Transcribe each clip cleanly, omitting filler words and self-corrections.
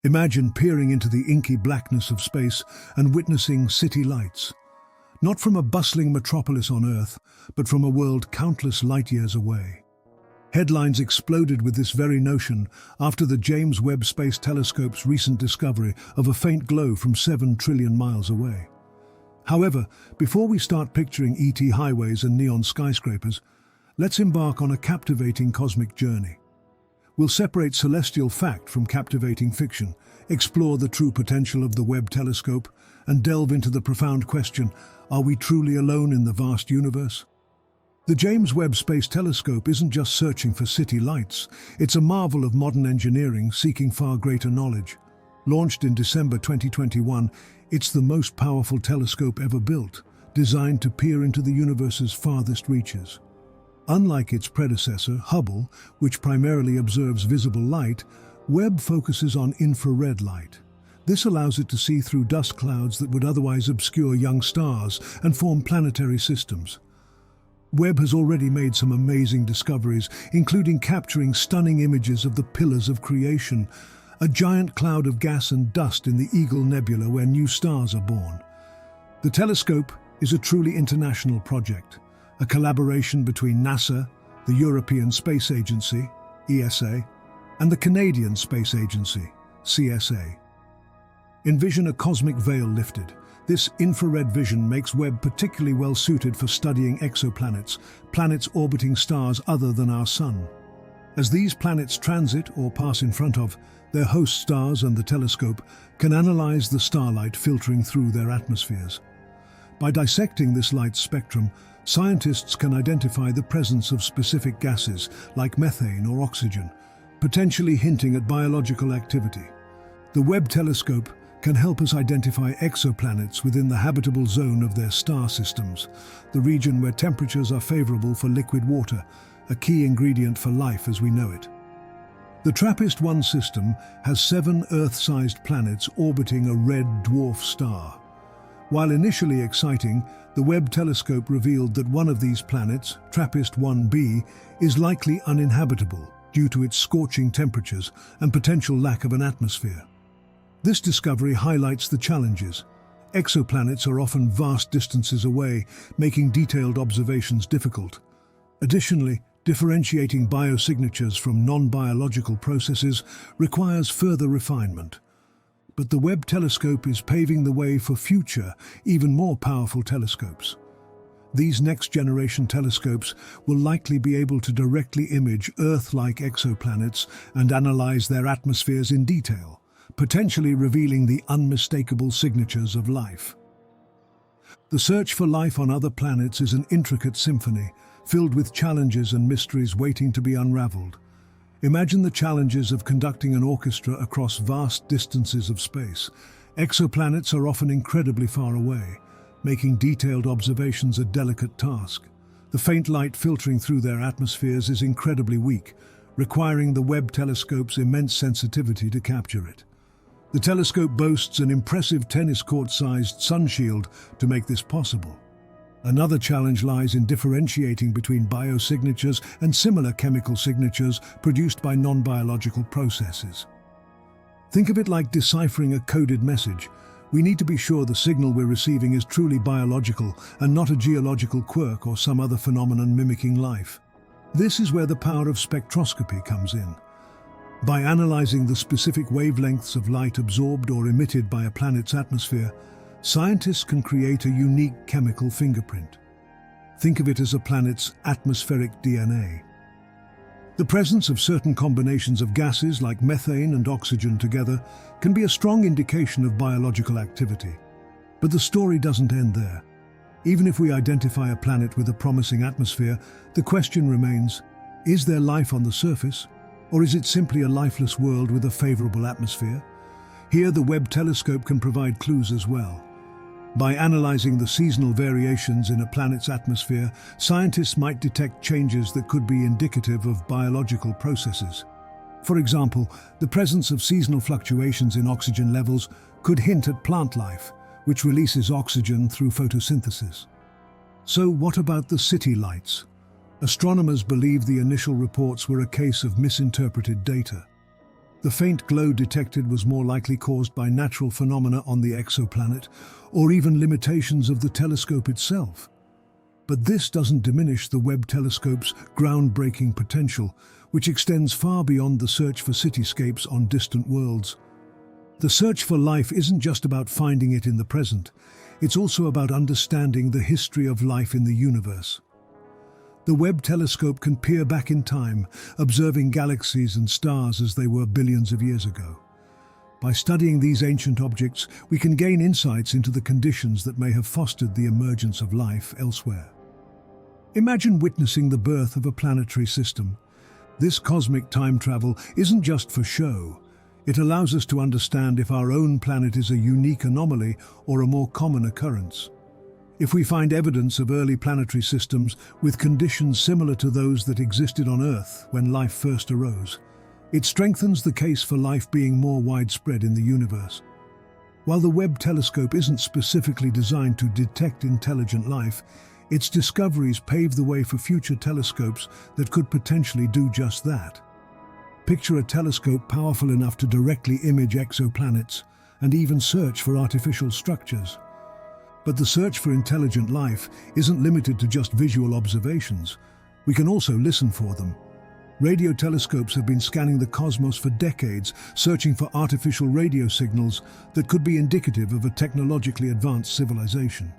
Imagine peering into the inky blackness of space and witnessing city lights. Not from a bustling metropolis on Earth, but from a world countless light years away. Headlines exploded with this very notion after the James Webb Space Telescope's recent discovery of a faint glow from 7 trillion miles away. However, before we start picturing ET highways and neon skyscrapers, let's embark on a captivating cosmic journey. We'll separate celestial fact from captivating fiction, explore the true potential of the Webb telescope, and delve into the profound question, are we truly alone in the vast universe? The James Webb Space Telescope isn't just searching for city lights, it's a marvel of modern engineering seeking far greater knowledge. Launched in December 2021, it's the most powerful telescope ever built, designed to peer into the universe's farthest reaches. Unlike its predecessor, Hubble, which primarily observes visible light, Webb focuses on infrared light. This allows it to see through dust clouds that would otherwise obscure young stars and form planetary systems. Webb has already made some amazing discoveries, including capturing stunning images of the pillars of creation, a giant cloud of gas and dust in the Eagle Nebula where new stars are born. The telescope is a truly international project, a collaboration between NASA, the European Space Agency, ESA, and the Canadian Space Agency, CSA. Envision a cosmic veil lifted. This infrared vision makes Webb particularly well suited for studying exoplanets, planets orbiting stars other than our Sun. As these planets transit or pass in front of their host stars, and the telescope can analyze the starlight filtering through their atmospheres. By dissecting this light spectrum, scientists can identify the presence of specific gases like methane or oxygen, potentially hinting at biological activity. The Webb telescope can help us identify exoplanets within the habitable zone of their star systems, the region where temperatures are favorable for liquid water, a key ingredient for life as we know it. The TRAPPIST-1 system has 7 Earth-sized planets orbiting a red dwarf star. While initially exciting, the Webb telescope revealed that one of these planets, TRAPPIST-1b, is likely uninhabitable due to its scorching temperatures and potential lack of an atmosphere. This discovery highlights the challenges. Exoplanets are often vast distances away, making detailed observations difficult. Additionally, differentiating biosignatures from non-biological processes requires further refinement. But the Webb telescope is paving the way for future, even more powerful telescopes. These next-generation telescopes will likely be able to directly image Earth-like exoplanets and analyze their atmospheres in detail, potentially revealing the unmistakable signatures of life. The search for life on other planets is an intricate symphony, filled with challenges and mysteries waiting to be unraveled. Imagine the challenges of conducting an orchestra across vast distances of space. Exoplanets are often incredibly far away, making detailed observations a delicate task. The faint light filtering through their atmospheres is incredibly weak, requiring the Webb telescope's immense sensitivity to capture it. The telescope boasts an impressive tennis court-sized sunshield to make this possible. Another challenge lies in differentiating between biosignatures and similar chemical signatures produced by non-biological processes. Think of it like deciphering a coded message. We need to be sure the signal we're receiving is truly biological and not a geological quirk or some other phenomenon mimicking life. This is where the power of spectroscopy comes in. By analyzing the specific wavelengths of light absorbed or emitted by a planet's atmosphere, scientists can create a unique chemical fingerprint. Think of it as a planet's atmospheric DNA. The presence of certain combinations of gases like methane and oxygen together can be a strong indication of biological activity. But the story doesn't end there. Even if we identify a planet with a promising atmosphere, the question remains, is there life on the surface? Or is it simply a lifeless world with a favorable atmosphere? Here, the Webb telescope can provide clues as well. By analyzing the seasonal variations in a planet's atmosphere, scientists might detect changes that could be indicative of biological processes. For example, the presence of seasonal fluctuations in oxygen levels could hint at plant life, which releases oxygen through photosynthesis. So what about the city lights? Astronomers believe the initial reports were a case of misinterpreted data. The faint glow detected was more likely caused by natural phenomena on the exoplanet, or even limitations of the telescope itself. But this doesn't diminish the Webb telescope's groundbreaking potential, which extends far beyond the search for cityscapes on distant worlds. The search for life isn't just about finding it in the present, it's also about understanding the history of life in the universe. The Webb telescope can peer back in time, observing galaxies and stars as they were billions of years ago. By studying these ancient objects, we can gain insights into the conditions that may have fostered the emergence of life elsewhere. Imagine witnessing the birth of a planetary system. This cosmic time travel isn't just for show. It allows us to understand if our own planet is a unique anomaly or a more common occurrence. If we find evidence of early planetary systems with conditions similar to those that existed on Earth when life first arose, it strengthens the case for life being more widespread in the universe. While the Webb telescope isn't specifically designed to detect intelligent life, its discoveries pave the way for future telescopes that could potentially do just that. Picture a telescope powerful enough to directly image exoplanets and even search for artificial structures. But the search for intelligent life isn't limited to just visual observations. We can also listen for them. Radio telescopes have been scanning the cosmos for decades, searching for artificial radio signals that could be indicative of a technologically advanced civilization.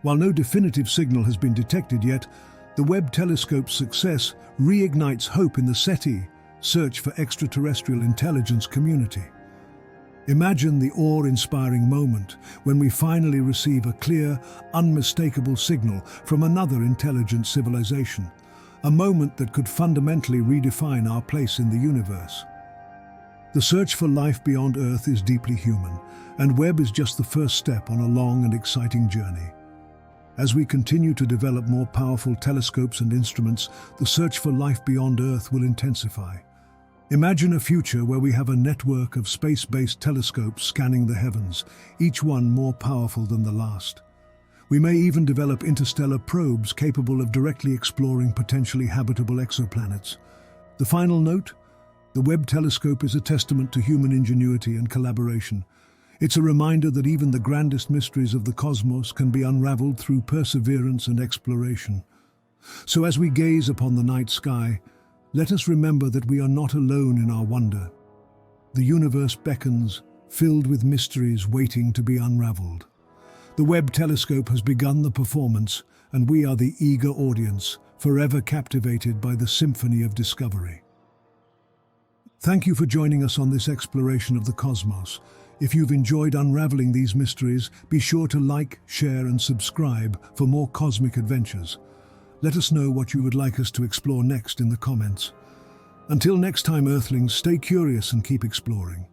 While no definitive signal has been detected yet, the Webb telescope's success reignites hope in the SETI search for extraterrestrial intelligence community. Imagine the awe-inspiring moment when we finally receive a clear, unmistakable signal from another intelligent civilization, a moment that could fundamentally redefine our place in the universe. The search for life beyond Earth is deeply human, and Webb is just the first step on a long and exciting journey. As we continue to develop more powerful telescopes and instruments, the search for life beyond Earth will intensify. Imagine a future where we have a network of space-based telescopes scanning the heavens, each one more powerful than the last. We may even develop interstellar probes capable of directly exploring potentially habitable exoplanets. The final note? The Webb telescope is a testament to human ingenuity and collaboration. It's a reminder that even the grandest mysteries of the cosmos can be unraveled through perseverance and exploration. So as we gaze upon the night sky, let us remember that we are not alone in our wonder. The universe beckons, filled with mysteries waiting to be unraveled. The Webb telescope has begun the performance, and we are the eager audience, forever captivated by the symphony of discovery. Thank you for joining us on this exploration of the cosmos. If you've enjoyed unraveling these mysteries, be sure to like, share, and subscribe for more cosmic adventures. Let us know what you would like us to explore next in the comments. Until next time, Earthlings, stay curious and keep exploring.